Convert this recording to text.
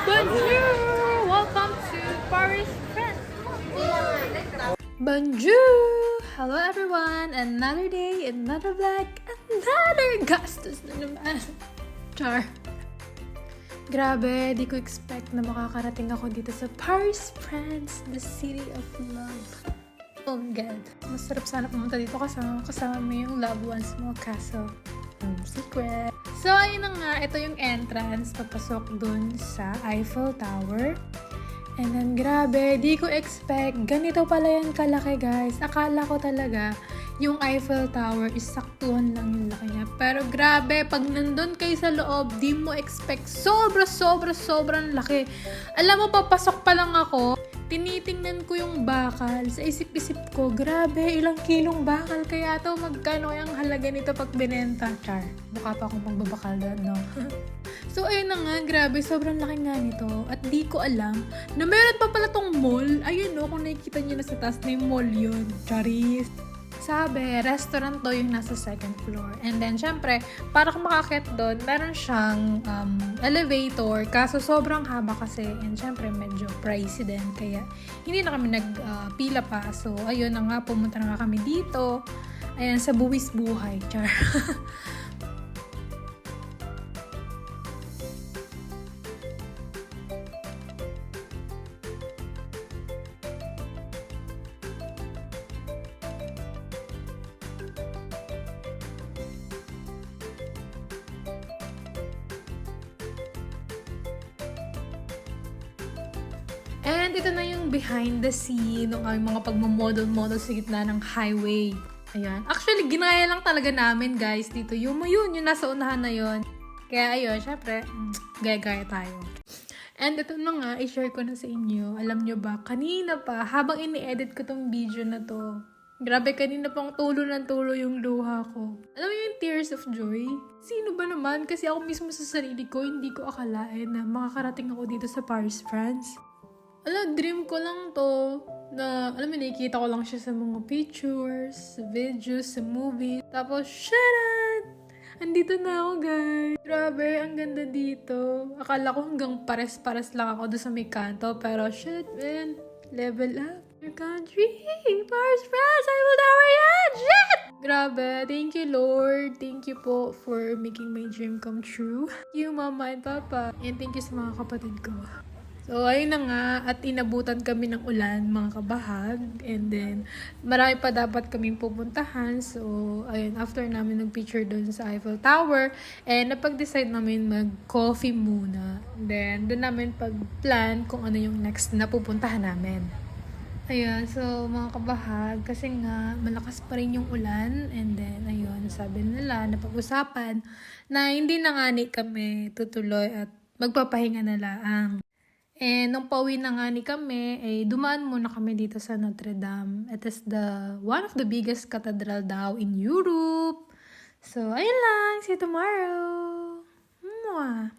Bonjour! Welcome to Paris, France. Bonjour! Hello everyone! Another day, another vlog, another gastos na naman. Char. Grabe, di ko expect na makakarating ako dito sa Paris, France, the city of love. Oh my God. Masarap sana pumunta dito kasama mo yung loved ones mo, kaso secret. So, ayun na nga, ito yung entrance papasok dun sa Eiffel Tower. And then, grabe, di ko expect. Ganito pala yan kalaki, guys. Akala ko talaga, yung Eiffel Tower is saktuhan lang yung laki niya. Pero grabe, pag nandun kayo sa loob, di mo expect. Sobrang laki. Alam mo, papasok pa lang ako, tinitingnan ko yung bakal. Sa isip-isip ko, grabe, ilang kilong bakal. Kaya to, magkano yung halaga nito pag binenta? Char, mukha pa akong magbabakal doon, no? So, ayun na nga, grabe, sobrang laki nga nito. At di ko alam na meron pa pala tong mall. Ayun, no, kung nakikita nyo na sa taas na yung mall yun. Charis. Sabi, restaurant to yung nasa second floor. And then, syempre, para kung makakit doon, meron siyang elevator. Kaso, sobrang haba kasi. And syempre, medyo pricey din. Kaya, hindi na kami nagpila pa. So, ayun na nga, pumunta na nga kami dito. Ayan, sa Buwis Buhay. Char. And ito na yung behind the scene ng aming mga pagmamodel-model sa gitna ng highway. Ayan. Actually, ginaya lang talaga namin, guys, dito. Yung nasa unahan na yun. Kaya ayun, syempre, gaya-gaya tayo. And ito na nga, i-share ko na sa inyo. Alam nyo ba, kanina pa, habang ini-edit ko tong video na to, grabe, kanina pang tulo ng tulo yung luha ko. Alam mo yung tears of joy? Sino ba naman? Kasi ako mismo sa sarili ko, hindi ko akalain na makakarating ako dito sa Paris, France. Dream ko lang to na, nakikita ko lang siya sa mga pictures, sa videos, sa movie. Tapos, sharan! Andito na ako, guys. Grabe, ang ganda dito. Akala ko hanggang pares-pares lang ako doon sa may kanto. Pero, shit, man. Level up. Your country. Paris, France. I will never yan. Shit! Grabe. Thank you, Lord. Thank you po for making my dream come true. Thank you, Mama and Papa. And thank you sa mga kapatid ko. So, ayun na nga, at inabutan kami ng ulan, mga kabahag. And then, marami pa dapat kaming pupuntahan. So, ayun, after namin nag-picture doon sa Eiffel Tower, and napag-decide namin mag-coffee muna. And then, doon namin pag-plan kung ano yung next na pupuntahan namin. Ayun, so, mga kabahag, kasi nga, malakas pa rin yung ulan. And then, ayun, sabi nila, napag-usapan, na hindi na nga kami tutuloy at magpapahinga na lang. Nung pauwi na nga kami, dumaan muna kami dito sa Notre Dame. It is one of the biggest cathedral daw in Europe. So, ayun lang. See you tomorrow. Mwah!